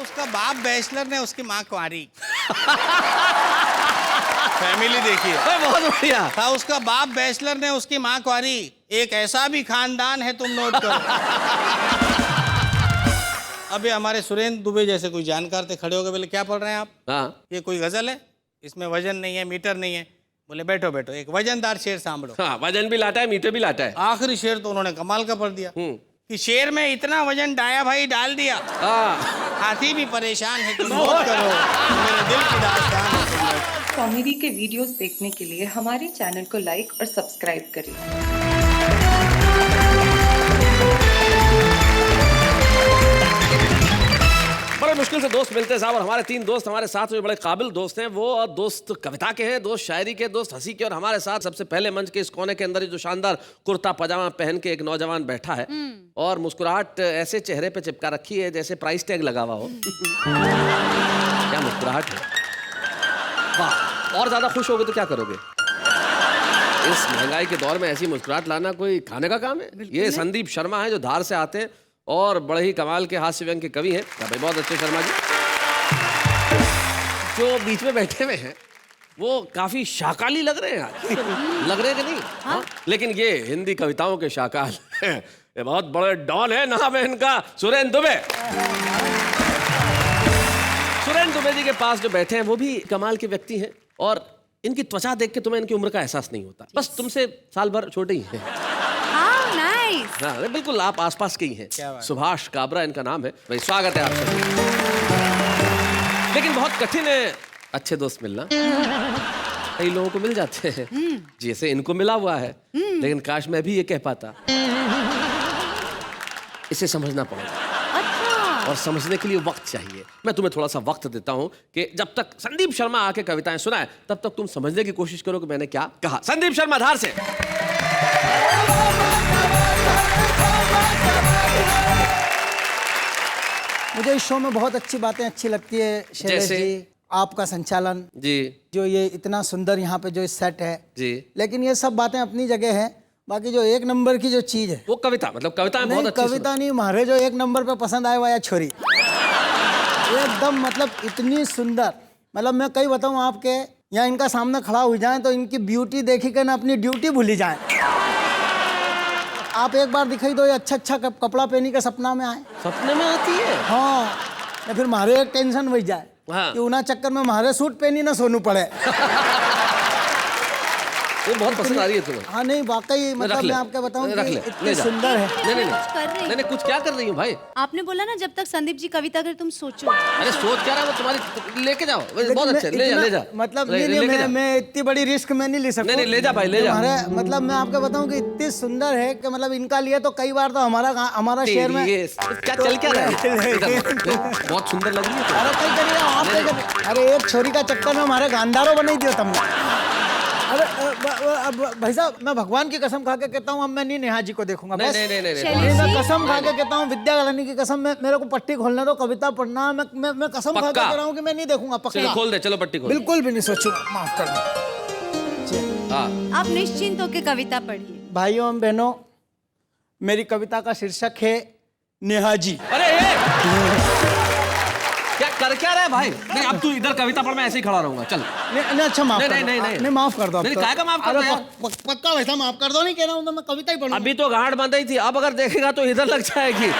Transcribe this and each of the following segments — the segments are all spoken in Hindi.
उसका बाप बैचलर ने, उसकी माँ कुंवारी। फैमिली देखिए। बहुत बढ़िया। था उसका बाप बैचलर ने, उसकी माँ कुंवारी। एक ऐसा भी खानदान है, तुम नोट करो। अभी हमारे सुरेंद्र दुबे जैसे कोई जानकार थे, खड़े हो गए, बोले क्या पढ़ रहे हैं आप? हाँ ये कोई गजल है? इसमें वजन नहीं है, मीटर नहीं है। बोले बैठो बैठो, एक वजनदार शेर सांभळो। हाँ, वजन भी लाता है, मीटर भी लाता है। आखिरी शेर तो उन्होंने कमाल का पढ़ दिया कि शेर में इतना वजन डाया भाई डाल दिया, हाथी भी परेशान है, तुम नोट करो, मेरे दिल की दास्तान है तुम नोट करो। कॉमेडी के वीडियोस देखने के लिए हमारे चैनल को लाइक और सब्सक्राइब करें। बड़े मुश्किल से दोस्त मिलते हैं साहब, और हमारे 3 दोस्त हमारे साथ में बड़े काबिल दोस्त हैं। वो दोस्त कविता के हैं, दोस्त शायरी के, दोस्त हंसी के। और हमारे साथ सबसे पहले मंच के इस कोने के अंदर जो शानदार कुर्ता पजामा पहन के एक नौजवान बैठा है और मुस्कुराहट ऐसे चेहरे पे चिपका रखी है जैसे प्राइस टैग लगा हुआ हो। क्या मुस्कुराहट है, वाह। और ज्यादा खुश होगे तो क्या करोगे? इस महंगाई के दौर में ऐसी मुस्कुराहट लाना कोई खाने का काम है? ये संदीप शर्मा है जो धार से आते हैं और बड़े ही कमाल के हास्य व्यंग के कवि हैं। भाई बहुत अच्छे शर्मा जी। जो बीच में बैठे हुए हैं वो काफी शाकाली लग रहे हैं आज। लग रहे हैं कि नहीं? हाँ? लेकिन ये हिंदी कविताओं के शाकाल हैं। ये बहुत बड़े डॉन है, नाम है इनका सुरेंद्र दुबे। सुरेंद्र दुबे जी के पास जो बैठे हैं वो भी कमाल के व्यक्ति हैं और इनकी त्वचा देख के तुम्हें इनकी उम्र का एहसास नहीं होता। बस तुमसे साल भर छोटे ही हैं। हाँ, बिल्कुल आप आसपास के ही हैं। सुभाष काबरा इनका नाम है। भाई स्वागत है आपका। लेकिन बहुत कठिन है अच्छे दोस्त मिलना। कई लोगों को मिल जाते हैं जैसे इनको मिला हुआ है, लेकिन काश मैं भी ये कह पाता। इसे समझना पड़ेगा और समझने के लिए वक्त चाहिए। मैं तुम्हें थोड़ा सा वक्त देता हूं कि जब तक संदीप शर्मा आके कविताएं सुनाए तब तक तुम समझने की कोशिश करो कि मैंने क्या कहा। संदीप शर्मा धार से। मुझे इस शो में बहुत अच्छी बातें अच्छी लगती है शैलेश जी, आपका संचालन जी, जो ये इतना सुंदर यहाँ पे जो सेट है जी। लेकिन ये सब बातें अपनी जगह है। बाकी जो एक नंबर की जो चीज है वो कविता, मतलब कविता बहुत अच्छी। कविता नहीं, मारे जो एक नंबर पे पसंद आए हुआ या छोरी एकदम मतलब इतनी सुंदर। मतलब मैं कई बताऊँ आपके यहाँ इनका सामने खड़ा हो जाए तो इनकी ब्यूटी देखी के ना अपनी ड्यूटी भूली जाए। आप एक बार दिखाई दो ये अच्छा कपड़ा पहनी के सपना में आए। सपने में आती है? हाँ, या फिर मारे एक टेंशन बच जाए हाँ। कि उना चक्कर में मारे सूट पहनी ना सोनू पड़े। वो बहुत पसंद आ रही है तुम्हें? हाँ नहीं वाकई मतलब मैं आपको बताऊं कि इतनी सुंदर है। नहीं कुछ क्या कर रही हूँ भाई? आपने बोला ना जब तक संदीप जी कविता करे तुम सोचो। अरे सोच क्या रहा है वो तुम्हारी, लेके जाओ। बहुत अच्छे, ले जा। मतलब नहीं मैं इतनी बड़ी रिस्क में नहीं ले सकता। नहीं ले जा भाई, ले जा। मतलब मैं आपको बताऊं कि इतनी सुंदर है कि मतलब इनका लिए तो कई बार तो हमारा शहर में क्या चल क्या रहा है? बहुत सुंदर लग रही है। अरे कई करिए आप, अरे एक छोरी का चक्कर में हमारे गांधारो बनाई दिया तुमने। अरे भाई साहब मैं भगवान की कसम खा के कहता हूँ अब मैं नहीं नेहा जी को देखूंगा। नहीं कसम खा के कहता हूँ, विद्या गलानी की कसम, मेरे को पट्टी खोलने दो, कविता पढ़ना। मैं कसम खा के कह रहा हूँ कि मैं नहीं देखूंगा। पक्का खोल दे, चलो पट्टी खोल। बिल्कुल भी नहीं सोचूंगा, माफ कर दो। आप निश्चिंत होकर कविता पढ़िए। भाइयों एवं बहनों, मेरी कविता का शीर्षक है नेहा जी। अरे क्या रहा है भाई? नहीं अब तू इधर कविता पढ़, मैं ऐसे ही खड़ा रहूंगा। चल नहीं अच्छा माफ कर दो। नहीं माफ कर दो। काय का माफ कर दो यार? पक्का वैसा माफ कर दो। नहीं कह रहा हूँ तो मैं कविता ही पढ़ूंगा। अभी तो गांठ बंधाई थी, अब अगर देखेगा तो इधर लग जाएगी।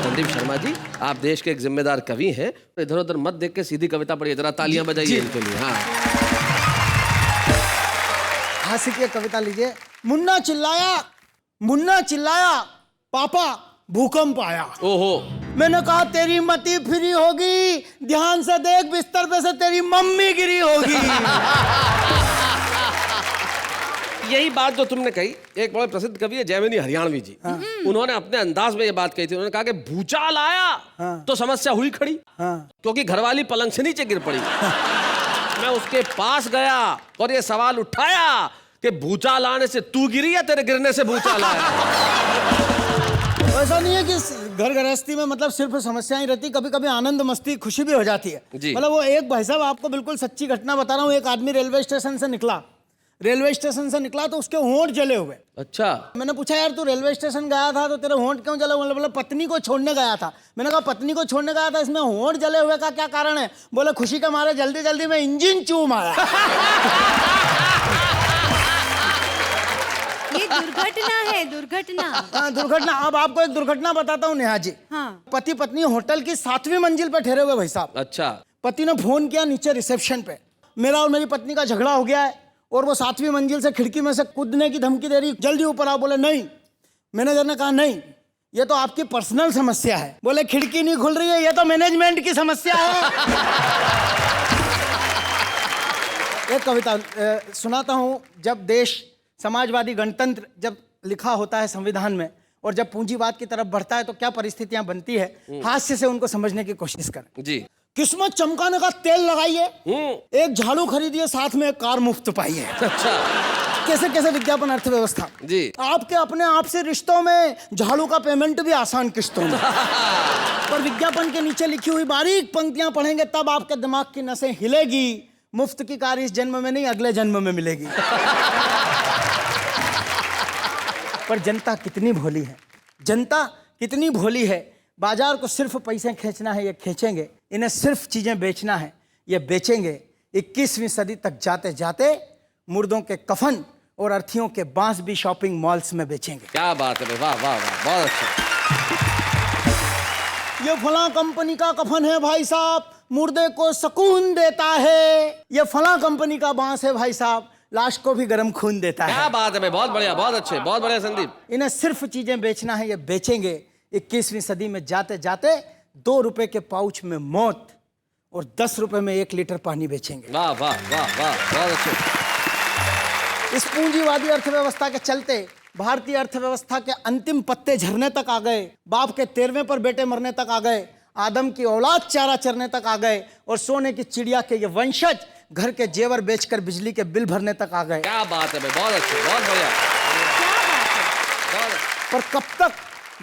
संदीप शर्मा जी, आप देश के एक जिम्मेदार कवि हैं, इधर उधर मत देख के सीधी कविता पढ़िए। जरा तालियां बजाइए इनके लिए। हाँ हाँ सीखिए, कविता लीजिए। मुन्ना चिल्लाया पापा भूकंप आया। ओहो। मैंने कहा तेरी मती फ्री होगी, ध्यान से देख बिस्तर पे से तेरी मम्मी गिरी होगी। यही बात जो तुमने कही, एक बड़े प्रसिद्ध कवि है जयमिनी हरियाणवी जी। उन्होंने अपने अंदाज में ये बात कही थी। उन्होंने कहा कि भूचाल आया तो समस्या हुई खड़ी, क्योंकि घरवाली पलंग से नीचे गिर पड़ी। मैं उसके पास गया और ये सवाल उठाया कि भूचाल आने से तू गिरी या तेरे गिरने से भूचाल आया? ऐसा नहीं है कि घर गृहस्थी में मतलब सिर्फ समस्याएं रहती, कभी कभी आनंद मस्ती खुशी भी हो जाती है। मतलब वो एक भाई साहब आपको बिल्कुल सच्ची घटना बता रहा हूँ। एक आदमी रेलवे स्टेशन से निकला, रेलवे स्टेशन से निकला तो उसके होंठ जले हुए। अच्छा। मैंने पूछा यार तू रेलवे स्टेशन गया था तो तेरे होंठ क्यों जले हुए? बोले पत्नी को छोड़ने गया था। मैंने कहा पत्नी को छोड़ने गया था, इसमें होंठ जले हुए का क्या कारण है? बोले खुशी के मारे जल्दी जल्दी में इंजन चूम आया। ये दुर्घटना है, दुर्घटना। हाँ, दुर्घटना। अब आपको एक दुर्घटना बताता हूँ नेहा जी। हाँ। पति पत्नी होटल की 7वीं मंजिल पे ठहरे हुए भाई साहब। अच्छा। पति ने फोन किया नीचे रिसेप्शन पे, मेरा और मेरी पत्नी का झगड़ा हो गया है और वो 7वीं मंजिल से खिड़की में से कूदने की धमकी दे रही, जल्दी ऊपर आओ। बोले नहीं। मैनेजर ने कहा नहीं, ये तो आपकी पर्सनल समस्या है। बोले खिड़की नहीं खुल रही है, ये तो मैनेजमेंट की समस्या है। एक कविता सुनाता हूं। जब देश समाजवादी गणतंत्र जब लिखा होता है संविधान में और जब पूंजीवाद की तरफ बढ़ता है तो क्या परिस्थितियां बनती है, हास्य से उनको समझने की कोशिश करें। जी। किस्मत चमकाने का तेल लगाइए, एक झाड़ू खरीदिए, साथ में एक कार मुफ्त पाइए। अच्छा। कैसे कैसे विज्ञापन अर्थव्यवस्था जी। आपके अपने आप से रिश्तों में झाड़ू का पेमेंट भी आसान किस्तों में। पर विज्ञापन के नीचे लिखी हुई बारीक पंक्तियां पढ़ेंगे तब आपके दिमाग की नसें हिलेगी। मुफ्त की कार इस जन्म में नहीं अगले जन्म में मिलेगी। पर जनता कितनी भोली है, जनता कितनी भोली है। बाजार को सिर्फ पैसे खींचना है, ये खींचेंगे। इन्हें सिर्फ चीजें बेचना है, ये बेचेंगे। 21वीं सदी तक जाते जाते मुर्दों के कफन और अर्थियों के बांस भी शॉपिंग मॉल्स में बेचेंगे। क्या बात है, वाह वाह वाह, बहुत अच्छा। ये फला कंपनी का कफन है भाई साहब, मुर्दे को सुकून देता है। ये फला कंपनी का बांस है भाई साहब, लाश को भी गर्म खून देता है। क्या बात है भाई, बहुत बढ़िया, बहुत अच्छे, बहुत बढ़िया संदीप। इन्हें सिर्फ चीजें बेचना है, ये बेचेंगे। 21वीं सदी में जाते जाते 2 रुपए के पाउच में मौत और 10 रुपए में 1 लीटर पानी बेचेंगे। वाह वाह वाह वाह, बहुत अच्छे। इस पूंजीवादी अर्थव्यवस्था के चलते भारतीय अर्थव्यवस्था के अंतिम पत्ते झरने तक आ गए। बाप के 13वें पर बेटे मरने तक आ गए। आदम की औलाद चारा चरने तक आ गए और सोने की चिड़िया के ये वंशज घर के जेवर बेचकर बिजली के बिल भरने तक आ गए। क्या बात है भाई, बहुत अच्छे, बहुत बढ़िया। पर कब तक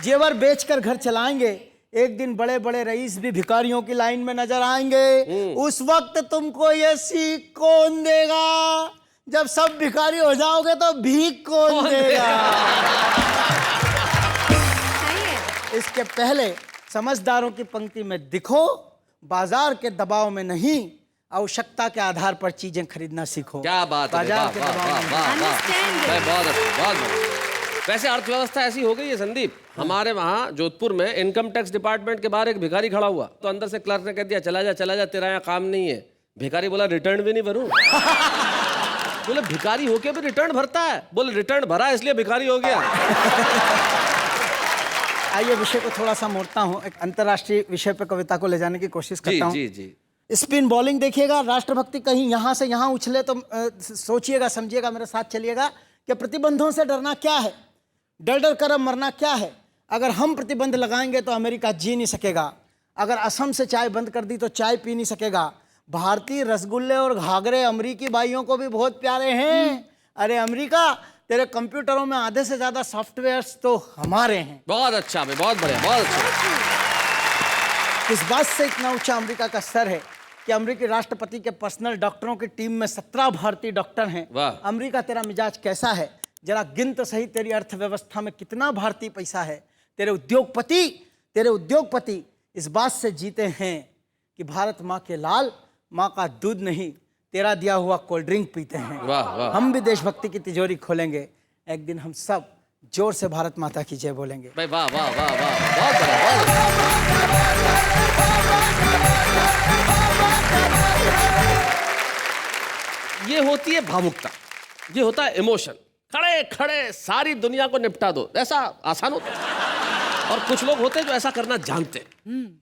जेवर बेचकर घर चलाएंगे? एक दिन बड़े बड़े रईस भी भिखारियों की लाइन में नजर आएंगे। उस वक्त तुमको ये सीख कौन देगा? जब सब भिखारी हो जाओगे तो भीख कौन देगा? सही है। इसके पहले समझदारों की पंक्ति में दिखो, बाजार के दबाव में नहीं, आवश्यकता के आधार पर चीजें खरीदना सीखो। क्या बात है, बाजार वाह के वाह दबाव वाह में वाह वाह, Understand भाई बहुत अच्छा, बहुत बढ़िया। वैसे अर्थव्यवस्था ऐसी हो गई है संदीप, हमारे वहाँ जोधपुर में इनकम टैक्स डिपार्टमेंट के बाहर एक भिखारी खड़ा हुआ तो अंदर से क्लर्क ने कह दिया चला जा, तेरा यहाँ काम नहीं है। भिखारी बोला रिटर्न भी नहीं भरूं। बोले भिखारी होके भी रिटर्न भरता है? बोले रिटर्न भरा इसलिए भिखारी हो गया। आइए विषय को थोड़ा सा मोड़ता हूँ, एक अंतर्राष्ट्रीय विषय पर कविता को ले जाने की कोशिश करता हूँ। जी जी। स्पिन बॉलिंग देखिएगा, राष्ट्रभक्ति कहीं यहाँ से यहाँ उछले तो सोचिएगा, समझिएगा, मेरे साथ चलिएगा कि प्रतिबंधों से डरना क्या है, डर डर कर अब मरना क्या है। अगर हम प्रतिबंध लगाएंगे तो अमेरिका जी नहीं सकेगा। अगर असम से चाय बंद कर दी तो चाय पी नहीं सकेगा। भारतीय रसगुल्ले और घाघरे अमेरिकी भाइयों को भी बहुत प्यारे हैं। अरे अमेरिका, तेरे कंप्यूटरों में आधे से ज्यादा सॉफ्टवेयर्स तो हमारे हैं। बहुत अच्छा भाई, बहुत बढ़िया, बहुत अच्छा। इस बात से इतना ऊंचा अमेरिका का स्तर है कि अमेरिकी राष्ट्रपति के पर्सनल डॉक्टरों की टीम में 17 भारतीय डॉक्टर हैं। वाह। अमेरिका, तेरा मिजाज कैसा है? जरा गिन तो सही, तेरी अर्थव्यवस्था में कितना भारतीय पैसा है? तेरे उद्योगपति इस बात से जीते हैं कि भारत माँ के लाल, माँ का दूध नहीं, तेरा दिया हुआ कोल्ड ड्रिंक पीते हैं। वाह वाह। हम भी देशभक्ति की तिजोरी खोलेंगे, एक दिन हम सब जोर से भारत माता की जय बोलेंगे। भाई वाह वाह वाह वाह, बहुत बढ़िया, बहुत बढ़िया। ये होती है भावुकता, ये होता है इमोशन। खड़े खड़े सारी दुनिया को निपटा दो, ऐसा आसान होता है। और कुछ लोग होते हैं जो ऐसा करना जानते हैं,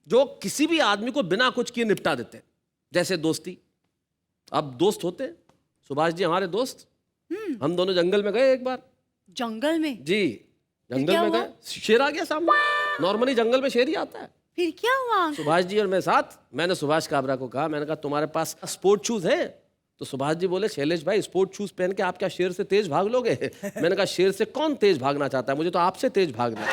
जो किसी भी आदमी को बिना कुछ किए निपटा देते हैं। जैसे दोस्ती। अब दोस्त होते हैं, सुभाष जी हमारे दोस्त, हम दोनों जंगल में गए एक बार। जंगल में? जी, जंगल क्या में हुआ? गए, शेर आ गया सामने। नॉर्मली जंगल में शेर ही आता है। फिर क्या हुआ? सुभाष जी और मैं साथ, मैंने सुभाष काबरा को कहा, मैंने कहा तुम्हारे पास स्पोर्ट शूज है? तो सुभाष जी बोले शैलेश भाई स्पोर्ट शूज पहन के आप क्या शेर से तेज भाग लोगे? मैंने कहा शेर से कौन तेज भागना चाहता है, मुझे तो आपसे तेज भागना है।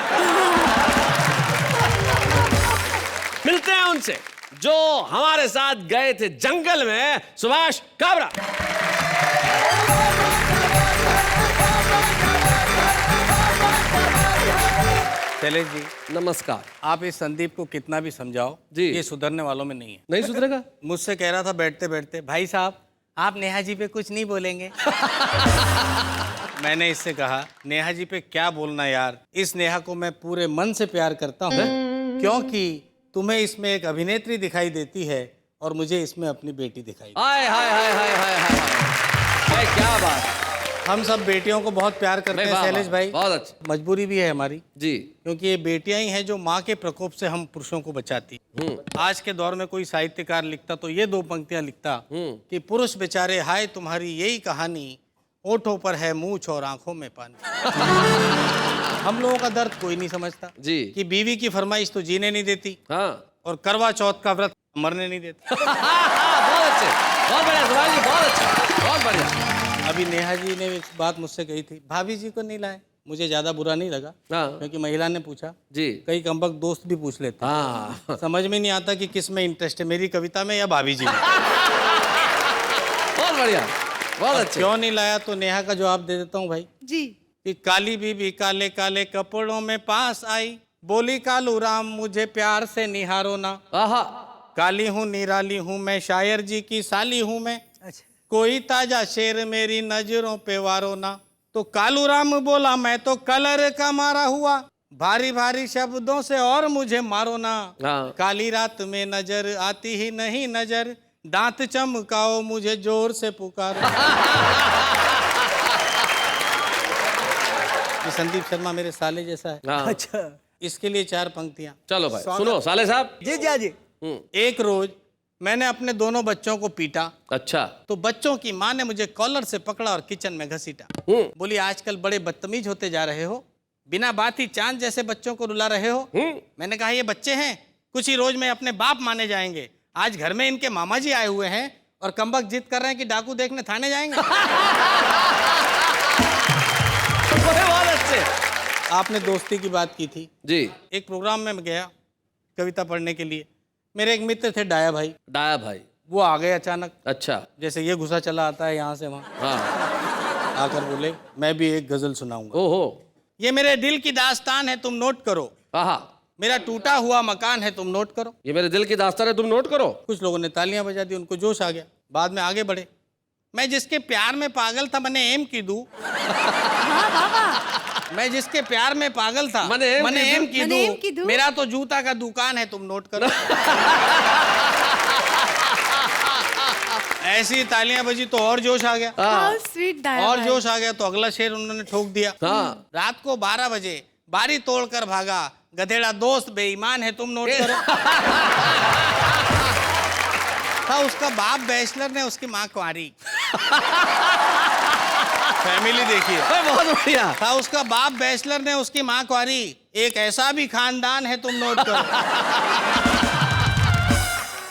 मिलते हैं उनसे जो हमारे साथ गए थे जंगल में, सुभाष काबरा। शैलेश जी, नमस्कार। आप इस संदीप को कितना भी समझाओ जी। ये सुधरने वालों में नहीं है। नहीं सुधरेगा? मुझसे कह रहा था बैठते बैठते, भाई साहब आप नेहा जी पे कुछ नहीं बोलेंगे। मैंने इससे कहा, नेहा जी पे क्या बोलना यार, इस नेहा को मैं पूरे मन से प्यार करता हूँ, क्योंकि तुम्हें इसमें एक अभिनेत्री दिखाई देती है और मुझे इसमें अपनी बेटी दिखाई देती हाय हाय हाय हाय हाय हाय हाय, क्या बात। है। हम सब बेटियों को बहुत प्यार करते नहीं, हैं वाह, शैलेश वाह, भाई, बहुत अच्छा। मजबूरी भी है हमारी, जी। क्योंकि ये बेटियां ही हैं जो माँ के प्रकोप से हम पुरुषों को बचाती। आज के दौर में कोई साहित्यकार लिखता तो ये 2 पंक्तियां लिखता कि पुरुष बेचारे हाय तुम्हारी यही कहानी, ओठों पर है मूछ और आंखों में पानी। हम लोगों का दर्द कोई नहीं समझता जी। कि बीवी की फरमाइश तो जीने नहीं देती हाँ। और करवा चौथ का व्रत मरने नहीं देता। बहुत अच्छे, बहुत बढ़िया सुभाष जी, बहुत अच्छा, बहुत बढ़िया। अभी नेहा जी ने एक बात मुझसे कही थी, भाभी जी को नहीं लाए। मुझे ज्यादा बुरा नहीं लगा, हाँ। क्योंकि महिला ने पूछा, जी। कई कमबख्त दोस्त भी पूछ लेते, हाँ। समझ में नहीं आता कि किस में इंटरेस्ट है, मेरी कविता में या भाभी जी में। बहुत बढ़िया, बहुत अच्छे। क्यों नहीं लाया, तो नेहा का जवाब दे देता हूँ भाई, जी। कि काली बीबी काले काले कपड़ों में पास आई, बोली कालू राम मुझे प्यार से निहारो ना। आहा। काली हूँ निराली हूँ मैं, शायर जी की साली हूँ मैं, कोई ताजा शेर मेरी नजरों पे वारो ना। तो कालू राम बोला मैं तो कलर का मारा हुआ, भारी भारी शब्दों से और मुझे मारो ना। हाँ। काली रात में नजर आती ही नहीं नजर, दांत चमकाओ मुझे जोर से पुकारो। ये संदीप शर्मा मेरे साले जैसा है, हाँ। अच्छा इसके लिए 4 पंक्तियां। चलो भाई सुनो साले साहब। जी जी जी। एक रोज मैंने अपने दोनों बच्चों को पीटा, अच्छा। तो बच्चों की माँ ने मुझे कॉलर से पकड़ा और किचन में घसीटा। बोली आजकल बड़े बदतमीज होते जा रहे हो, बिना बात ही चांद जैसे बच्चों को रुला रहे हो। मैंने कहा ये बच्चे हैं, कुछ ही रोज में अपने बाप माने जाएंगे। आज घर में इनके मामा जी आए हुए हैं और कमबख्त जिद कर रहे हैं कि डाकू देखने थाने जाएंगे। बहुत अच्छे। आपने दोस्ती की बात की थी जी। एक प्रोग्राम में मैं गया कविता पढ़ने के लिए, मेरे एक मित्र थे डाया भाई, डाया भाई। वो आ गए अचानक, अच्छा। जैसे ये घुसा चला आता है यहाँ से वहाँ, हाँ। आकर बोले मैं भी एक गजल सुनाऊंगा। ओहो। ये मेरे दिल की दास्तान है तुम नोट करो, आहा। मेरा टूटा हुआ मकान है तुम नोट करो। ये मेरे दिल की दास्तान है तुम नोट करो। कुछ लोगों ने तालियां बजा दी, उनको जोश आ गया, बाद में आगे बढ़े। मैं जिसके प्यार में पागल था मैंने एम की दू। मैं जिसके प्यार में पागल था मैंने एम मैंने एम की दूं। मेरा तो जूता का दुकान है तुम नोट करो। ऐसी तालियां बजी तो और जोश आ गया, हाउ स्वीट डाया और भाई। जोश आ गया तो अगला शेर उन्होंने ठोक दिया। हाँ। रात को 12 बजे बारी तोड़कर भागा, गधेड़ा दोस्त बेईमान है तुम नोट करो। था उसका बाप बैचलर ने, उसकी माँ कुंवारी। फैमिली देखिए। बहुत बढ़िया। था उसका बाप बैचलर ने, उसकी माँ कुंवारी, एक ऐसा भी खानदान है तुम नोट करो।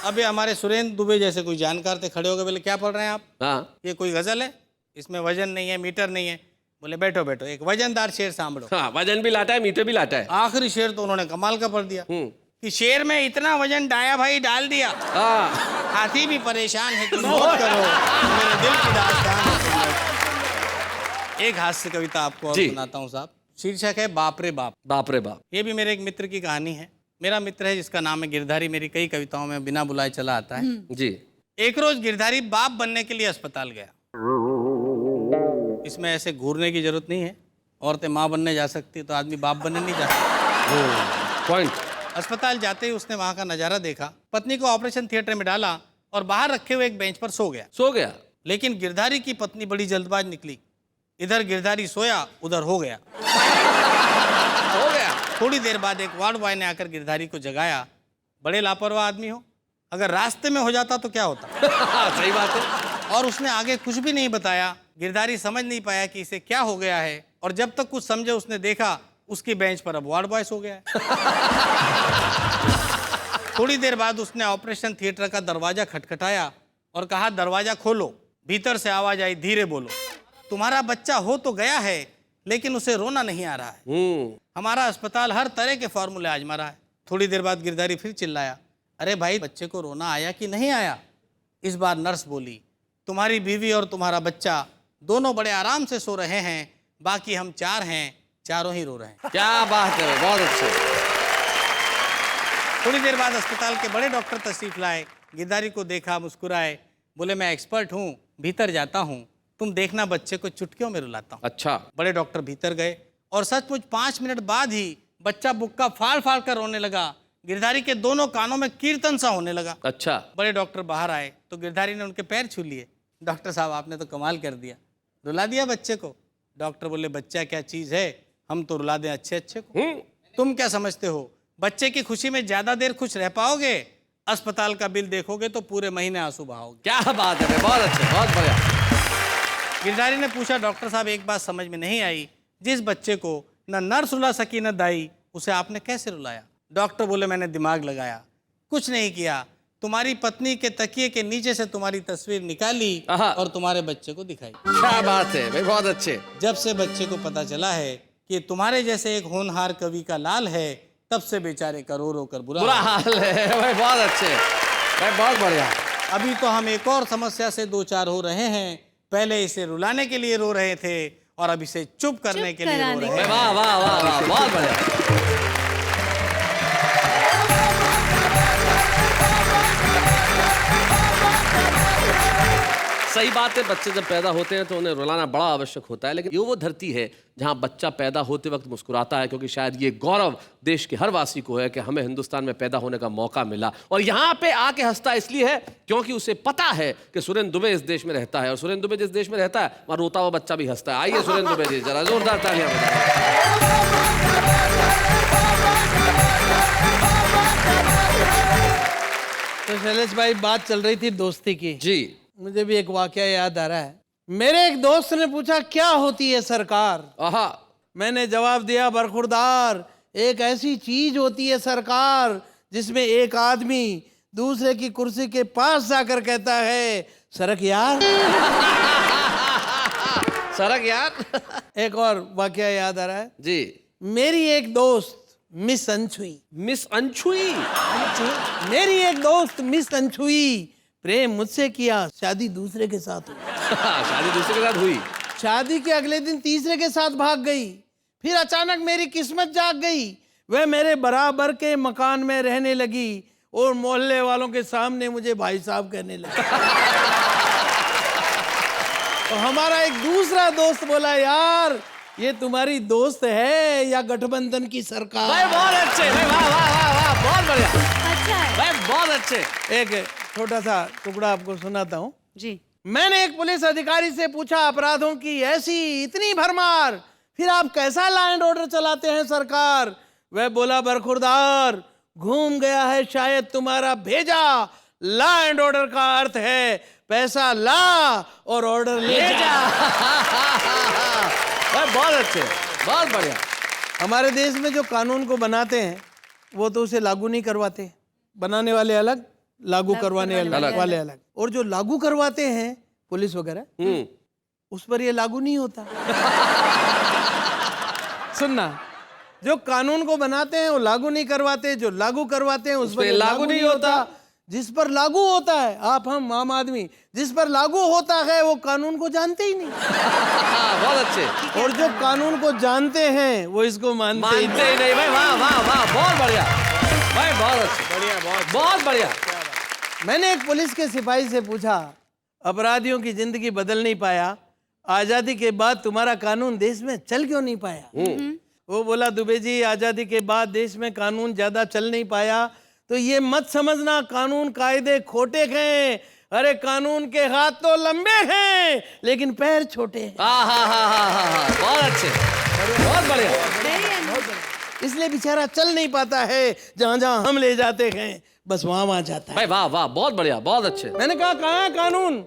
अबे हमारे सुरेंद्र दुबे जैसे कोई जानकार थे, खड़े हो गए, बोले क्या पढ़ रहे हैं आप? हाँ। ये कोई गजल है, इसमें वजन नहीं है मीटर नहीं है। बोले बैठो बैठो, एक वजनदार शेर सांभलो। हाँ, वजन भी लाटा है, मीटर भी लाटा है। आखिरी शेर तो उन्होंने कमाल का पढ़ दिया कि शेर में इतना वजन डाया भाई डाल दिया, हाँ। हाथी भी परेशान है तुम नोट करो, मेरे दिल की दास्तान है तुम नोट करो। एक हास्य कविता आपको और जी। सुनाता हूँ साहब, शीर्षक है बाप रे बाप। बाप रे बाप। ये भी मेरे एक मित्र की कहानी है। मेरा मित्र है जिसका नाम है गिरधारी, मेरी कई कविताओं में बिना बुलाए चला आता है। जी। एक रोज गिरधारी बाप बनने के लिए अस्पताल गया। इसमें ऐसे घूरने की जरूरत नहीं है, औरतें माँ बनने जा सकती है तो आदमी बाप बनने नहीं जा सकता। पॉइंट। अस्पताल जाते ही उसने वहां का नजारा देखा, पत्नी को ऑपरेशन थिएटर में डाला और बाहर रखे हुए एक बेंच पर सो गया। सो गया। लेकिन गिरधारी की पत्नी बड़ी जल्दबाज निकली, इधर गिरधारी सोया उधर हो गया। हो गया। थोड़ी देर बाद एक वार्ड बॉय ने आकर गिरधारी को जगाया। बड़े लापरवाह आदमी हो, अगर रास्ते में हो जाता तो क्या होता? सही बात है। और उसने आगे कुछ भी नहीं बताया। गिरधारी समझ नहीं पाया कि इसे क्या हो गया है, और जब तक कुछ समझे उसने देखा उसकी बेंच पर अब वार्ड बॉय सो गया है। थोड़ी देर बाद उसने ऑपरेशन थिएटर का दरवाजा खटखटाया और कहा दरवाजा खोलो। भीतर से आवाज आई, धीरे बोलो, तुम्हारा बच्चा हो तो गया है लेकिन उसे रोना नहीं आ रहा है। हमारा अस्पताल हर तरह के फॉर्मूले आजमा रहा है। थोड़ी देर बाद गिरधारी फिर चिल्लाया, अरे भाई बच्चे को रोना आया कि नहीं आया? इस बार नर्स बोली, तुम्हारी बीवी और तुम्हारा बच्चा दोनों बड़े आराम से सो रहे हैं, बाकी हम 4 हैं, चारों ही रो रहे हैं। क्या बात है, बहुत अच्छे। थोड़ी देर बाद अस्पताल के बड़े डॉक्टर तशरीफ लाए, गिरधारी को देखा, मुस्कुराए, बोले मैं एक्सपर्ट हूँ, भीतर जाता हूँ, तुम देखना बच्चे को चुटकियों में रुलाता हूँ। अच्छा। बड़े डॉक्टर भीतर गए और सचमुच 5 मिनट बाद ही बच्चा बुक्का फाड़ फाड़ कर रोने लगा। गिरधारी के दोनों कानों में कीर्तन सा होने लगा। अच्छा। बड़े डॉक्टर बाहर आए तो गिरधारी ने उनके पैर छू लिए। डॉक्टर साहब आपने तो कमाल कर दिया, रुला दिया बच्चे को। डॉक्टर बोले बच्चा क्या चीज है, हम तो रुला दें अच्छे अच्छे को। तुम क्या समझते हो बच्चे की खुशी में ज्यादा देर खुश रह पाओगे? अस्पताल का बिल देखोगे तो पूरे महीने आंसू बहाओगे। क्या बात है, बहुत अच्छे, बहुत बढ़िया। गिरधारी ने पूछा डॉक्टर साहब एक बात समझ में नहीं आई, जिस बच्चे को न नर्स रुला सकी न दाई, उसे आपने कैसे रुलाया? डॉक्टर बोले मैंने दिमाग लगाया, कुछ नहीं किया, तुम्हारी पत्नी के तकिए के नीचे से तुम्हारी तस्वीर निकाली और तुम्हारे बच्चे को दिखाई। क्या बात है भाई, बहुत अच्छे। जब से बच्चे को पता चला है कि तुम्हारे जैसे एक होनहार कवि का लाल है, तब से बेचारे का रो रो कर बुरा हाल है भाई, बहुत अच्छे भाई, बहुत बढ़िया। अभी तो हम एक और समस्या से दो चार हो रहे हैं। पहले इसे रुलाने के लिए रो रहे थे और अब इसे चुप करने के लिए रो रहे हैं। वाह वाह वाह वाह, बहुत बढ़िया। सही बात है, बच्चे जब पैदा होते हैं तो उन्हें रुलाना बड़ा आवश्यक होता है, लेकिन ये वो धरती है जहां बच्चा पैदा होते वक्त मुस्कुराता है, क्योंकि शायद ये गौरव देश के हर वासी को है कि हमें हिंदुस्तान में पैदा होने का मौका मिला। और यहाँ पे आके हंसता इसलिए है क्योंकि उसे पता है कि सुरेंद्र दुबे इस देश में रहता है, और सुरेंद्र दुबे जिस देश में रहता है वहाँ रोता हुआ बच्चा भी हंसता है। आइए सुरेंद्र दुबे जी, जरा जोरदार तालियां बजाएं। तो शैलेश भाई, बात चल रही थी दोस्ती की जी। मुझे भी एक वाकया याद आ रहा है। मेरे एक दोस्त ने पूछा क्या होती है सरकार? आहा। मैंने जवाब दिया बरखुरदार, एक ऐसी चीज होती है सरकार जिसमें एक आदमी दूसरे की कुर्सी के पास जाकर कहता है सरक यार। सरक यार। एक और वाकया याद आ रहा है जी। मेरी एक दोस्त मिस अनछुई, मिस अनछुई। मेरी एक दोस्त मिस अनछुई प्रेम मुझसे किया, शादी दूसरे के साथ हुई। शादी दूसरे के साथ हुई। शादी के अगले दिन तीसरे के साथ भाग गई। फिर अचानक मेरी किस्मत जाग गई, वह मेरे बराबर के मकान में रहने लगी और मोहल्ले वालों के सामने मुझे भाई साहब कहने लगी। तो हमारा एक दूसरा दोस्त बोला यार ये तुम्हारी दोस्त है या गठबंधन की सरकार? भाई बहुत अच्छे भाई, वाह वाह वाह वाह, बहुत बढ़िया अच्छा है भाई, बहुत अच्छे। एक छोटा सा टुकड़ा आपको सुनाता हूँ। जी। मैंने एक पुलिस अधिकारी से पूछा अपराधों की ऐसी इतनी भरमार, फिर आप कैसा लॉ एंड ऑर्डर चलाते हैं सरकार? वह बोला बरखुरदार, घूम गया है शायद तुम्हारा भेजा। लॉ एंड ऑर्डर का अर्थ है पैसा ला और ऑर्डर ले जा। बहुत अच्छे, बहुत बढ़िया। हमारे देश में जो कानून को बनाते हैं वो तो उसे लागू नहीं करवाते, बनाने वाले अलग, लागू करवाने वाले अलग। और जो लागू करवाते हैं पुलिस वगैरह, उस पर ये लागू नहीं होता। सुनना, जो कानून को बनाते हैं वो लागू नहीं करवाते, जो लागू करवाते हैं उस पर लागू नहीं होता। जिस पर लागू होता है, आप हम आम आदमी, जिस पर लागू होता है वो कानून को जानते ही नहीं। बहुत अच्छे। और जो कानून को जानते हैं वो इसको मानते ही नहीं भाई, वाह वाह वाह, बहुत बढ़िया भाई, बहुत अच्छे, बढ़िया, बहुत बढ़िया। मैंने एक पुलिस के सिपाही से पूछा अपराधियों की जिंदगी बदल नहीं पाया, आजादी के बाद तुम्हारा कानून देश में चल क्यों नहीं पाया? वो बोला दुबे जी, आजादी के बाद देश में कानून ज्यादा चल नहीं पाया तो ये मत समझना कानून कायदे खोटे हैं। अरे कानून के हाथ तो लंबे हैं लेकिन पैर छोटे हैं। बहुत अच्छे, बहुत बढ़िया। इसलिए बेचारा चल नहीं पाता है, जहां जहां हम ले जाते हैं बस वहां वहां जाता है। भाई वाह वाह, बहुत बढ़िया, बहुत अच्छे। मैंने कहा कहाँ है कानून?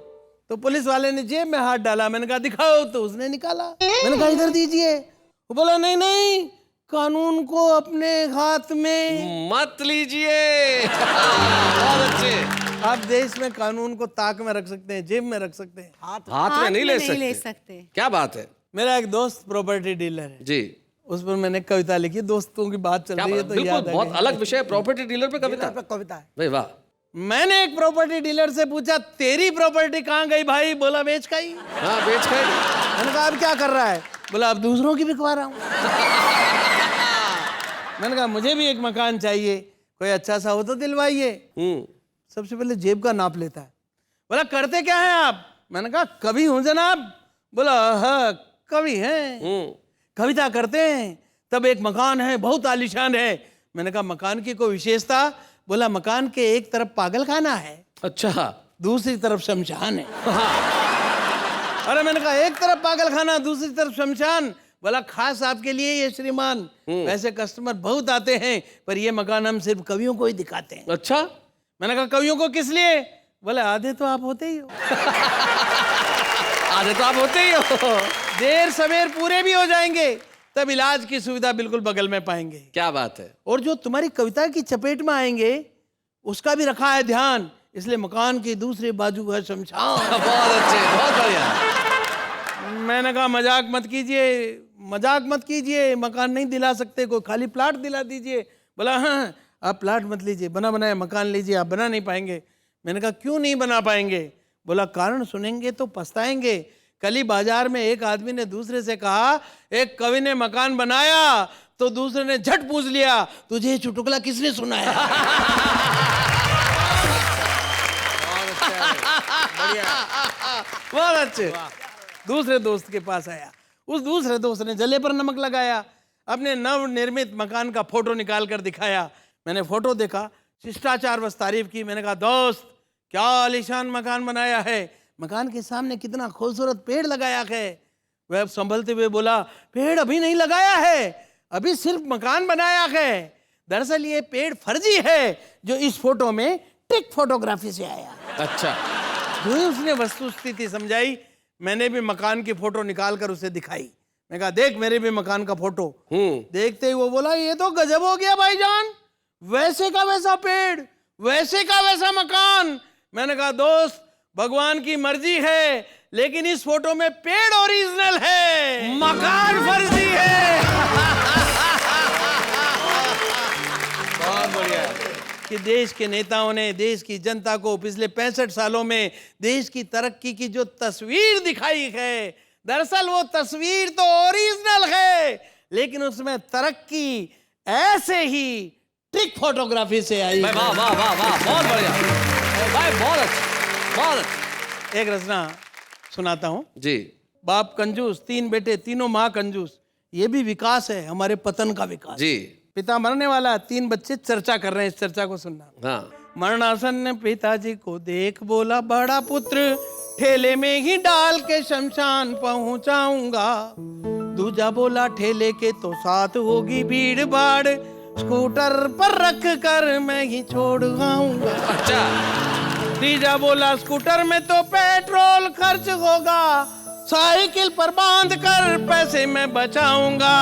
तो पुलिस वाले ने जेब में हाथ डाला। मैंने कहा दिखाओ, तो उसने निकाला। मैंने कहा इधर दीजिए। वो बोला नहीं नहीं, कानून को अपने हाथ में मत लीजिए। बहुत अच्छे। आप देश में कानून को ताक में रख सकते हैं, जेब में रख सकते हैं, हाथ में नहीं ले सकते। क्या बात है। मेरा एक दोस्त प्रॉपर्टी डीलर है जी। उस पर मैंने कविता लिखी। दोस्तों की बात चल रही है तो बिल्कुल, याद आ बहुत गई। अलग विषय, प्रॉपर्टी डीलर पे कविता। कविता है भाई वाह। मैंने एक प्रॉपर्टी डीलर से पूछा तेरी प्रॉपर्टी कहाँ गई भाई? बोला बेच गई। हाँ, बेच गई। मैंने कहा अब क्या कर रहा है? बोला अब दूसरों की बिकवा रहा हूँ। मैंने कहा मुझे भी एक मकान चाहिए, कोई अच्छा सा हो तो दिलवाइए। सबसे पहले जेब का नाप लेता है। बोला करते क्या हैं आप? मैंने कहा कवि हूं जनाब। बोला हाँ कवि हैं, कविता करते हैं, तब एक मकान है बहुत आलीशान है। मैंने कहा मकान की कोई विशेषता? बोला मकान के एक तरफ पागल खाना है, अच्छा, दूसरी तरफ शमशान है। अरे मैंने कहा एक तरफ पागल खाना दूसरी तरफ शमशान। बोला खास आपके लिए ये श्रीमान, वैसे कस्टमर बहुत आते हैं पर ये मकान हम सिर्फ कवियों को ही दिखाते हैं। अच्छा, मैंने कहा कवियों को किस लिए? बोले आधे तो आप होते ही हो। आधे तो आप होते ही हो। देर सवेर पूरे भी हो जाएंगे, तब इलाज की सुविधा बिल्कुल बगल में पाएंगे। क्या बात है। और जो तुम्हारी कविता की चपेट में आएंगे उसका भी रखा है ध्यान, इसलिए मकान की दूसरी बाजू है शमशान। बहुत अच्छे, बहुत बढ़िया। मैंने कहा मजाक मत कीजिए, मजाक मत कीजिए, मकान नहीं दिला सकते, कोई खाली प्लाट दिला दीजिए। बोला हाँ आप प्लाट मत लीजिए, बना बनाया मकान लीजिए, आप बना नहीं पाएंगे। मैंने कहा क्यों नहीं बना पाएंगे? बोला कारण सुनेंगे तो पछताएंगे। कल ही बाजार में एक आदमी ने दूसरे से कहा एक कवि ने मकान बनाया, तो दूसरे ने झट पूछ लिया तुझे ये चुटकुला किसने सुनाया? बहुत अच्छे। दूसरे दोस्त के पास आया, उस दूसरे दोस्त ने जले पर नमक लगाया, अपने नव निर्मित मकान का फोटो निकाल कर दिखाया। मैंने फोटो देखा, शिष्टाचार बस तारीफ की। मैंने कहा दोस्त क्या आलीशान मकान बनाया है, मकान के सामने कितना खूबसूरत पेड़ लगाया है। वह संभलते हुए बोला पेड़ अभी नहीं लगाया है, अभी सिर्फ मकान बनाया है। दरअसल ये पेड़ फर्जी है जो इस फोटो में ट्रिक फोटोग्राफी से आया। अच्छा, जो ही उसने वस्तु स्थिति समझाई, मैंने भी मकान की फोटो निकाल कर उसे दिखाई। मैं कहा देख मेरे भी मकान का फोटो। देखते ही वो बोला ये तो गजब हो गया भाईजान, वैसे का वैसा पेड़, वैसे का वैसा मकान। मैंने कहा दोस्त भगवान की मर्जी है, लेकिन इस फोटो में पेड़ ओरिजिनल है, मकान फर्जी है। बहुत बढ़िया कि देश के नेताओं ने देश की जनता को पिछले 65 सालों में देश की तरक्की की जो तस्वीर दिखाई है, दरअसल वो तस्वीर तो ओरिजिनल है, लेकिन उसमें तरक्की ऐसे ही ट्रिक फोटोग्राफी से आई। वाह वाह वाह वाह, बहुत बढ़िया भाई, बहुत अच्छा, बहुत अच्छा। एक रचना सुनाता हूं। जी। बाप कंजूस, 3 बेटे, तीनों माँ कंजूस। ये भी विकास है, हमारे पतन का विकास। जी। पिता मरने वाला, 3 बच्चे चर्चा कर रहे हैं, इस चर्चा को सुनना। हाँ। मरणासन पिताजी को देख बोला बड़ा पुत्र ठेले में ही डाल के शमशान पहुंचाऊंगा। दूजा बोला ठेले के तो साथ होगी भीड़ भाड़, स्कूटर पर रख कर मैं ही छोड़ आऊंगा। अच्छा। तीजा बोला स्कूटर में तो पेट्रोल खर्च होगा, साइकिल पर बांध कर पैसे मैं बचाऊंगा।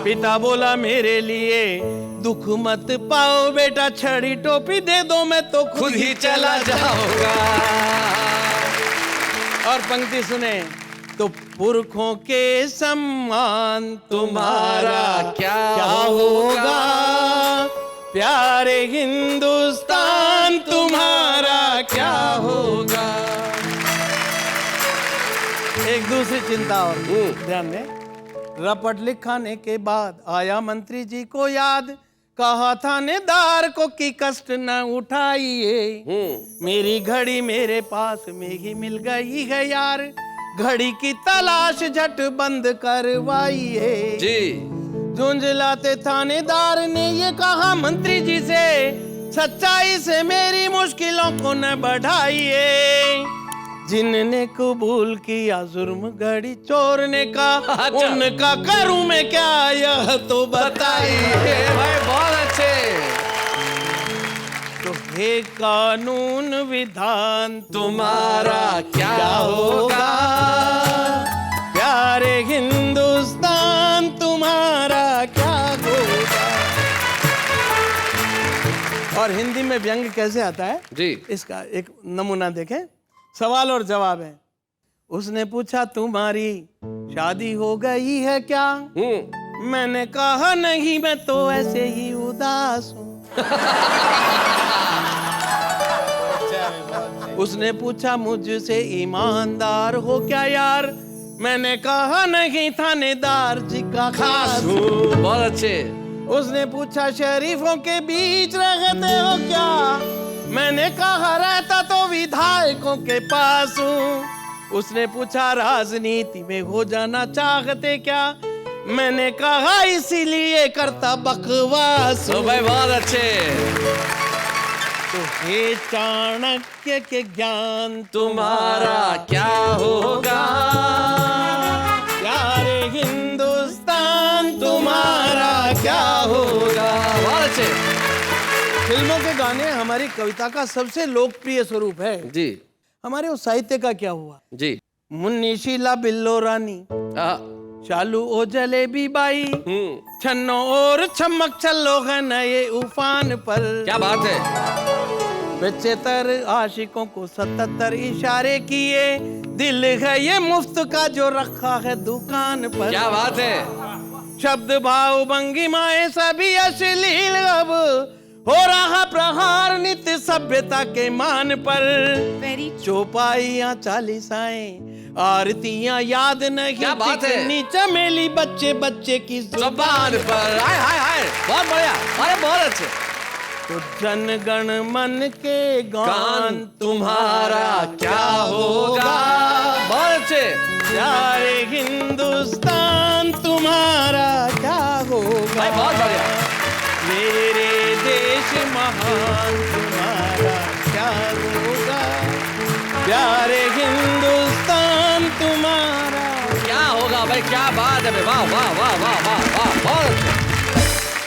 पिता बोला मेरे लिए दुख मत पाओ बेटा, छड़ी टोपी दे दो मैं तो खुद ही चला जाऊंगा। और पंक्ति सुने, तो पुरखों के सम्मान तुम्हारा क्या होगा, प्यारे हिंदुस्तान तुम्हारा क्या होगा। एक दूसरी चिंता और ध्यान दें। रपट लिखाने के बाद आया मंत्री जी को याद, कहा थानेदार को कि कष्ट न उठाइए, मेरी घड़ी मेरे पास में ही मिल गई है यार, घड़ी की तलाश झट बंद करवाइए। जी। झुंझलाते थानेदार ने ये कहा मंत्री जी से, सच्चाई से मेरी मुश्किलों को न बढ़ाइए, जिनने कबूल किया जुर्म घड़ी चोरने का, उनका करूं मैं क्या यह तो बताइए। भाई बहुत अच्छे। तो हे कानून विधान तुम्हारा क्या होगा, प्यारे हिंदुस्तान तुम्हारा क्या होगा। और हिंदी में व्यंग कैसे आता है जी। इसका एक नमूना देखें। सवाल और जवाब है। उसने पूछा तुम्हारी शादी हो गई है क्या, मैंने कहा नहीं मैं तो ऐसे ही उदास हूँ। उसने पूछा मुझसे ईमानदार हो क्या यार, मैंने कहा नहीं थानेदार जी का खास हूँ। बहुत अच्छे। उसने पूछा शरीफों के बीच रहते हो क्या? मैंने कहा रहता तो विधायकों के पास हूँ। उसने पूछा राजनीति में हो जाना चाहते क्या? मैंने कहा इसीलिए करता बकवास तो हूँ। भाई बहुत अच्छे। तो हे चाणक्य के ज्ञान तुम्हारा क्या होगा? प्यारे हिंदुस्तान तुम्हारा क्या होगा? बहुत अच्छे। फिल्मों के गाने हमारी कविता का सबसे लोकप्रिय स्वरूप है जी हमारे उस साहित्य का क्या हुआ? जी। मुन्नी शीला बिल्लो रानी, आ, चालू ओ जलेबी बाई, छन्नो और छमक चलो है नए उफान पर। क्या बात है। बच्चे तर आशिकों को 77 इशारे किए, दिल है ये मुफ्त का जो रखा है दुकान पर। क्या बात है। शब्द भाव भंगिमाएं सभी अश्लील, अब हो रहा प्रहार नित्य सभ्यता के मान पर। वेरी चौपाइयाँ चालीसाएं आरतियाँ याद नहीं, क्या बात है। कितनी चमेली बच्चे बच्चे की जुबान पर। हाय हाय हाय, बहुत बढ़िया। अरे बहुत अच्छे। तो जन गण मन के गान गान तुम्हारा क्या होगा? बहुत अच्छे। प्यारे हिंदुस्तान तुम्हारा क्या होगा? भाई बहुत बढ़िया। मेरे देश महान तुम्हारा क्या होगा? प्यारे हिंदुस्तान तुम्हारा क्या होगा भाई? क्या बात है भाई। वाह वाह वाह वाह वाह वाह, बहुत अच्छे।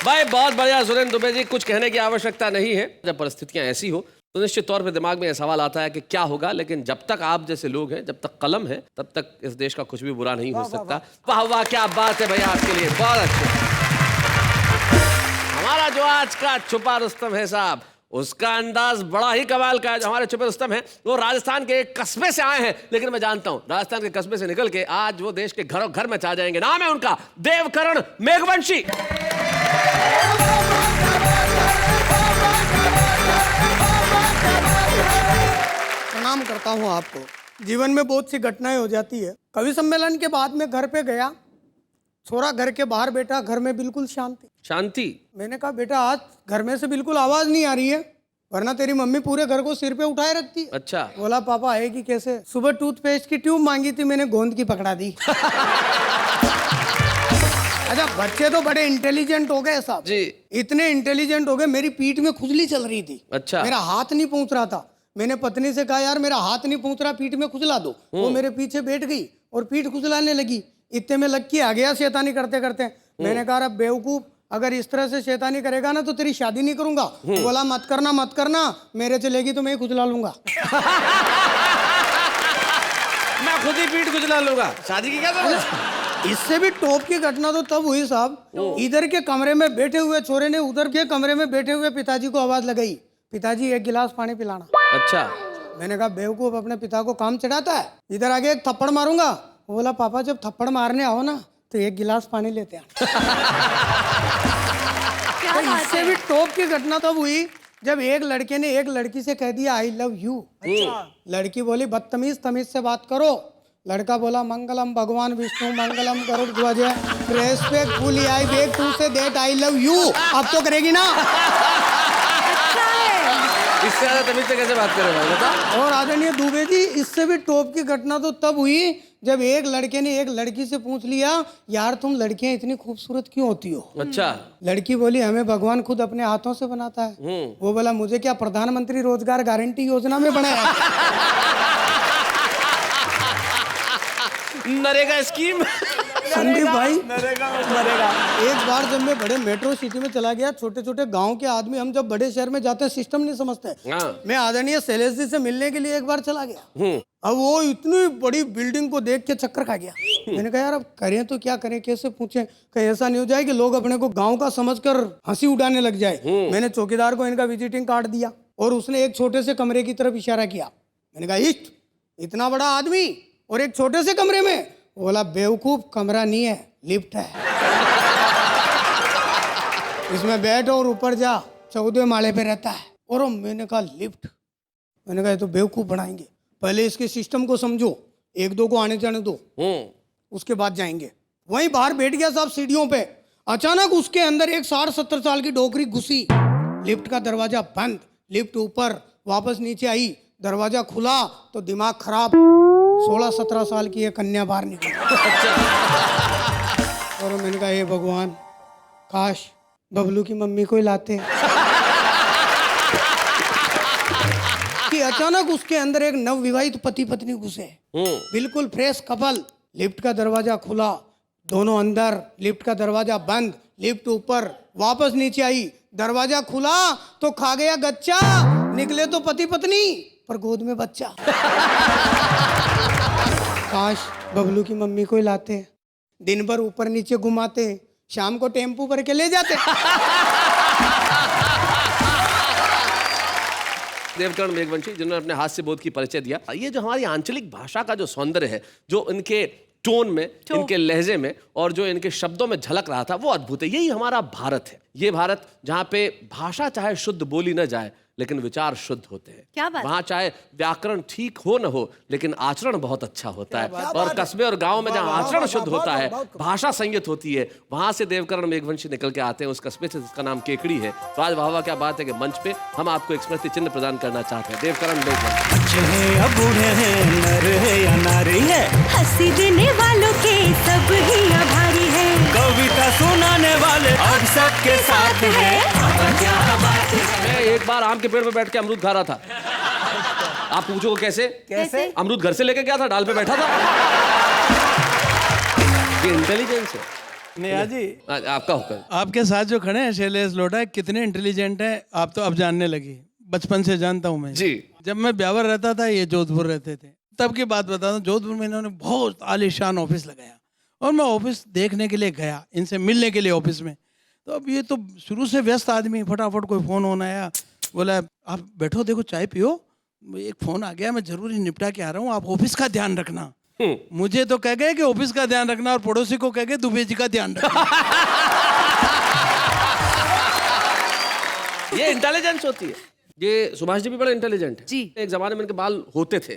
भाई बहुत बढ़िया सुरेंद्र दुबे जी। कुछ कहने की आवश्यकता नहीं है। जब परिस्थितियां ऐसी हो तो निश्चित तौर पे दिमाग में यह सवाल आता है कि क्या होगा, लेकिन जब तक आप जैसे लोग हैं, जब तक कलम है, तब तक इस देश का कुछ भी बुरा नहीं हो सकता। वाह वाह, क्या बात है भैया आपके लिए, बहुत अच्छे। हमारा जो आज का छुपा रुस्तम है साहब, उसका अंदाज बड़ा ही कमाल का है। जो हमारे छुपे रुस्तम है वो राजस्थान के एक कस्बे से आए हैं, लेकिन मैं जानता हूं राजस्थान के कस्बे से निकल के आज वो देश के घरों घर में छा जाएंगे। नाम है उनका देवकरण मेघवंशी। प्रणाम करता हूँ आपको। जीवन में बहुत सी घटनाएं हो जाती है। कवि सम्मेलन के बाद में घर पे गया, छोरा घर के बाहर बैठा, घर में बिल्कुल शांति। शांति। मैंने कहा बेटा आज घर में से बिल्कुल आवाज नहीं आ रही है, वरना तेरी मम्मी पूरे घर को सिर पे उठाए रखती है। अच्छा। बोला पापा आएगी कैसे? सुबह टूथपेस्ट की ट्यूब मांगी थी, मैंने गोंद की पकड़ा दी। अच्छा बच्चे तो बड़े इंटेलिजेंट हो गए साहब जी। इतने इंटेलिजेंट हो गए, मेरी पीठ में खुजली चल रही थी। अच्छा। मेरा हाथ नहीं पहुंच रहा था। मैंने पत्नी से कहा यार मेरा हाथ नहीं पहुंच रहा, पीठ में खुजला दो। वो मेरे पीछे बैठ गई और पीठ खुजलाने लगी। इतने में लक्की आ गया शैतानी करते करते। मैंने कहा अब बेवकूफ, अगर इस तरह से शैतानी करेगा ना तो तेरी शादी नहीं करूंगा। बोला मत करना मत करना, मेरे चलेगी तो मैं ही खुजला लूंगा। मैं खुद ही पीठ खुजला लूंगा, शादी की क्या जरूरत? इससे भी टॉप की घटना तो तब हुई साहब, इधर के कमरे में बैठे हुए छोरे ने उधर के कमरे में बैठे हुए पिताजी को आवाज लगाई, पिताजी एक गिलास पानी पिलाना। अच्छा। मैंने कहा बेवकूफ, अपने पिता को काम चढ़ाता है, इधर आगे एक थप्पड़ मारूंगा। वो बोला पापा जब थप्पड़ मारने आओ ना तो एक गिलास पानी लेते हैं। क्या बात इससे है। भी टॉप की घटना तब हुई जब एक लड़के ने एक लड़की से कह दिया आई लव यू। लड़की बोली बदतमीज, तमीज से बात करो। लड़का बोला मंगलम भगवान विष्णु मंगलम गरुड़ ध्वज, respectfully I beg to say that I love you. अब तो करेगी ना? इससे ज्यादा तमीज से कैसे बात करें भाई, बता। और आदरणीय दुबे जी इससे भी टॉप की घटना तो तब हुई जब एक लड़के ने एक लड़की से पूछ लिया यार तुम लड़कियां इतनी खूबसूरत क्यों होती हो? अच्छा। लड़की बोली हमें भगवान खुद अपने हाथों से बनाता है। वो बोला मुझे क्या प्रधानमंत्री रोजगार गारंटी योजना में बनाया? नरेगा स्कीम। संदीप भाई नरेगा। एक बार जब मैं बड़े मेट्रो सिटी में चला गया, छोटे छोटे गांव के आदमी हम जब बड़े शहर में जाते हैं सिस्टम नहीं समझते। हाँ। मैं आदरणीय शैलेश जी से मिलने के लिए एक बार चला गया। अब वो इतनी बड़ी बिल्डिंग को देख के चक्कर खा गया। मैंने कहा यार अब करें तो क्या करें, कैसे पूछें, कहीं ऐसा नहीं हो जाए कि लोग अपने को गांव का समझकर हंसी उड़ाने लग जाए। मैंने चौकीदार को इनका विजिटिंग कार्ड दिया और उसने एक छोटे से कमरे की तरफ इशारा किया। मैंने कहा इष्ट इतना बड़ा आदमी और एक छोटे से कमरे में? बोला बेवकूफ, कमरा नहीं है लिफ्ट है। इसमें बैठ और ऊपर जा, 14वें माले पे रहता है। और मैंने कहा लिफ्ट? मैंने कहा ये तो बेवकूफ बनाएंगे, पहले इसके सिस्टम को समझो, एक दो को आने जाने दो। उसके बाद जाएंगे। वहीं बाहर बैठ गया साहब सीढ़ियों पे, अचानक उसके अंदर एक 60-70 साल की डोकरी घुसी। लिफ्ट का दरवाजा बंद, लिफ्ट ऊपर, वापस नीचे आई, दरवाजा खुला तो दिमाग खराब, 16-17 साल की एक कन्या बाहर निकली। और मैंने कहा हे भगवान, काश बबलू की मम्मी को ही लाते। कि अचानक उसके अंदर एक नवविवाहित पति पत्नी घुसे, बिल्कुल फ्रेश कपल। लिफ्ट का दरवाजा खुला, दोनों अंदर, लिफ्ट का दरवाजा बंद, लिफ्ट ऊपर, वापस नीचे आई, दरवाजा खुला तो खा गया गच्चा, निकले तो पति पत्नी पर गोद में बच्चा। काश बबलू की मम्मी को ही लाते, दिन भर ऊपर नीचे घुमाते, शाम को टेम्पू भर के ले जाते। देवकरण मेघवंशी जिन्होंने अपने हास्य बोध की परिचय दिया। ये जो हमारी आंचलिक भाषा का जो सौंदर्य है, जो इनके टोन में, इनके लहजे में और जो इनके शब्दों में झलक रहा था, वो अद्भुत है। यही हमारा भारत है। ये भारत जहाँ पे भाषा चाहे शुद्ध बोली न जाए लेकिन विचार शुद्ध होते हैं। क्या बात? वहाँ चाहे व्याकरण ठीक हो न हो लेकिन आचरण बहुत अच्छा होता है। और कस्बे और गांव में जहाँ आचरण शुद्ध होता है, भाषा संयत होती है, वहां से देवकरण मेघवंशी निकल के आते हैं, उस कस्बे से जिसका नाम केकड़ी है। तो आज वाह वाह क्या बात है कि मंच पे हम आपको एक स्मृति चिन्ह प्रदान करना चाहते हैं। देवकरण मेघवंशी। बच्चे हैं या बूढ़े हैं, नर है या नारी है, हंसी देने वालों के सब ही आभारी है, कविता सुनाने वाले अब सबके साथ है। क्या बात है। मैं एक बार आम के पेड़ पे बैठ के अमरूद खा रहा था। आप पूछो कैसे? कैसे? अमरूद घर से लेके गया था, डाल पे बैठा था। ये इंटेलिजेंस है। नेहा जी, आपका हुक्म। आपके साथ जो खड़े हैं शैलेश लोढ़ा, कितने इंटेलिजेंट हैं आप तो अब जानने लगी। बचपन से जानता हूँ मैं जी। जब मैं ब्यावर रहता था, ये जोधपुर रहते थे, तब की बात बताता हूँ। जोधपुर में इन्होंने बहुत आलीशान ऑफिस लगाया और मैं ऑफिस देखने के लिए गया, इनसे मिलने के लिए ऑफिस में। तो अब ये तो शुरू से व्यस्त आदमी, फटाफट कोई फ़ोन होना आया, बोला आप बैठो, देखो चाय पियो, एक फ़ोन आ गया, मैं जरूरी निपटा के आ रहा हूँ, आप ऑफिस का ध्यान रखना। मुझे तो कह गए कि ऑफिस का ध्यान रखना, और पड़ोसी को कह गए दुबे जी का ध्यान रखना। ये इंटेलिजेंस होती है। ये सुभाष जी भी बड़े इंटेलिजेंट है जी। एक जमाने में इनके बाल होते थे,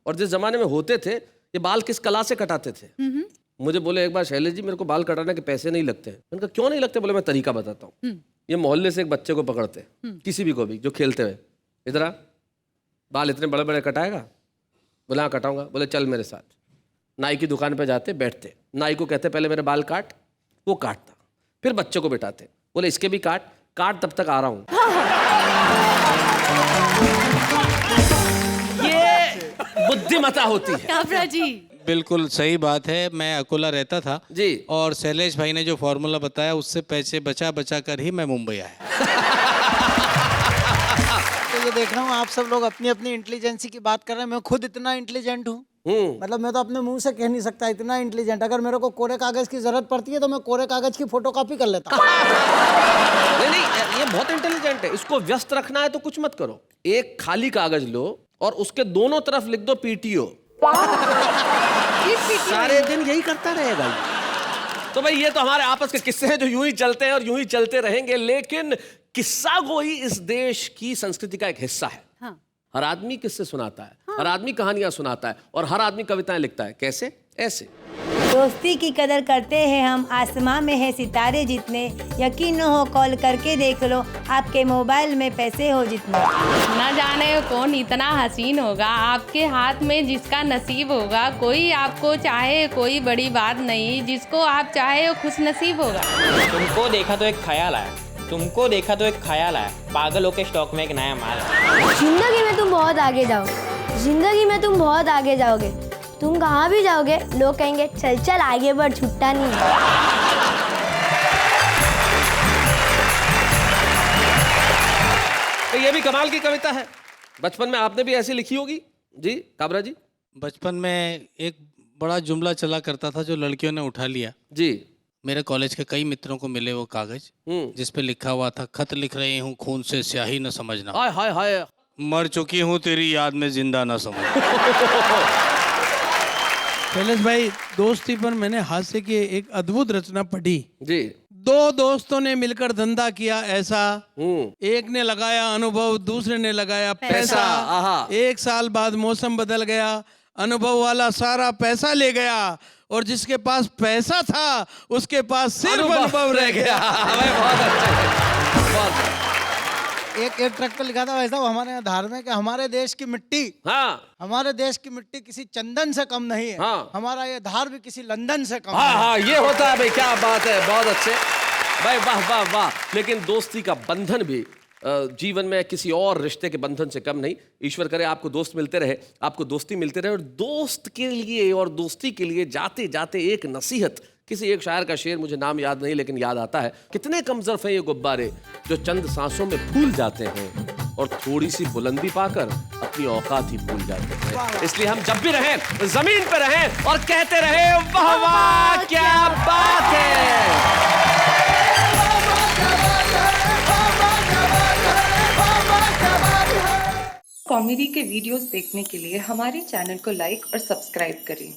और जिस जमाने में होते थे, ये बाल किस कला से कटाते थे। मुझे बोले एक बार, शैलेश जी मेरे को बाल कटाने के पैसे नहीं लगते। मैंने कहा क्यों नहीं लगते? बोले मैं तरीका बताता हूँ। ये मोहल्ले से एक बच्चे को पकड़ते, किसी भी को भी जो खेलते हुए, इधर आ, बाल इतने बड़े बड़े कटाएगा? बोले हाँ कटाऊंगा। बोले चल मेरे साथ। नाई की दुकान पे जाते, बैठते, नाई को कहते पहले मेरे बाल काट, वो काटता, फिर बच्चे को बिठाते, बोले इसके भी काट, तब तक आ रहा हूँ। ये बुद्धिमता होती है। काबरा जी, बिल्कुल सही बात है। मैं अकोला रहता था जी। और शैलेश भाई ने जो फॉर्मूला बताया उससे पैसे बचा बचा कर ही मैं मुंबई आया। तो ये देख रहा हूँ आप सब लोग अपनी अपनी इंटेलिजेंसी की बात कर रहे हैं, मैं खुद इतना इंटेलिजेंट हूँ, मतलब मैं तो अपने मुंह से कह नहीं सकता इतना इंटेलिजेंट। अगर मेरे को कोरे कागज की जरूरत पड़ती है तो मैं कोरे कागज की फोटोकॉपी कर लेता हूँ। नहीं, ये बहुत इंटेलिजेंट है। इसको व्यस्त रखना है तो कुछ मत करो, एक खाली कागज लो और उसके दोनों तरफ लिख दो PTO। सारे दिन यही करता रहेगा। तो भाई ये तो हमारे आपस के किस्से हैं जो यूं ही चलते हैं और यूं ही चलते रहेंगे। लेकिन किस्सा गोई इस देश की संस्कृति का एक हिस्सा है। हाँ। हर आदमी किस्से सुनाता है, हर आदमी कहानियां सुनाता है, और हर आदमी कविताएं लिखता है। कैसे? ऐसे। दोस्ती की कदर करते हैं हम, आसमां में है सितारे जितने, यकीन न हो कॉल करके देख लो, आपके मोबाइल में पैसे हो जितने। न जाने कौन इतना हसीन होगा, आपके हाथ में जिसका नसीब होगा। कोई आपको चाहे कोई बड़ी बात नहीं, जिसको आप चाहे वो खुश नसीब होगा। तुमको देखा तो एक ख्याल आया, तुमको देखा तो एक ख्याल आया, पागलों के स्टॉक में एक नया माल है। जिंदगी में तुम बहुत आगे जाओगे, जिंदगी में तुम बहुत आगे जाओगे, तुम कहाँ भी जाओगे लोग कहेंगे चल चल आगे बढ़, छुट्टा नहीं। तो ये भी कमाल की कविता है। बचपन में आपने भी ऐसी लिखी होगी जी काबरा जी? बचपन में एक बड़ा जुमला चला करता था जो लड़कियों ने उठा लिया जी। मेरे कॉलेज के कई मित्रों को मिले वो कागज जिस पे लिखा हुआ था, खत लिख रही हूँ खून से स्याही न समझना, हाय हाय हाय, मर चुकी हूँ तेरी याद में जिंदा न समझना। शैलेश भाई, दोस्ती पर मैंने हास्य की एक अद्भुत रचना पढ़ी जी। दो दोस्तों ने मिलकर धंधा किया ऐसा, एक ने लगाया अनुभव, दूसरे ने लगाया पैसा। आहा। 1 साल बाद मौसम बदल गया, अनुभव वाला सारा पैसा ले गया, और जिसके पास पैसा था उसके पास सिर्फ अनुभव रह गया। बहुत अच्छे, बहुत एक ट्रक पे लिखा था वैसा हमारे यहाँ धार्मिक है, हमारे देश की मिट्टी, हाँ हमारे देश की मिट्टी किसी चंदन से कम नहीं है। हाँ। हमारा ये धार भी किसी लंदन से कम हाँ नहीं हाँ ये होता है भाई, क्या बात है, बहुत अच्छे भाई, वाह वाह वाह। लेकिन दोस्ती का बंधन भी जीवन में किसी और रिश्ते के बंधन से कम नहीं। ईश्वर करे आपको दोस्त मिलते रहे, आपको दोस्ती मिलते रहे। और दोस्त के लिए और दोस्ती के लिए जाते जाते एक नसीहत, किसी एक शायर का शेर, मुझे नाम याद नहीं लेकिन याद आता है, कितने कमजोर हैं ये गुब्बारे जो चंद सांसों में फूल जाते हैं और थोड़ी सी बुलंदी पाकर अपनी औकात ही भूल जाते हैं। इसलिए हम जब भी रहें जमीन पर रहें और कहते रहे वाह वाह क्या बात है। कॉमेडी के वीडियोस देखने के लिए हमारे चैनल को लाइक और सब्सक्राइब करें।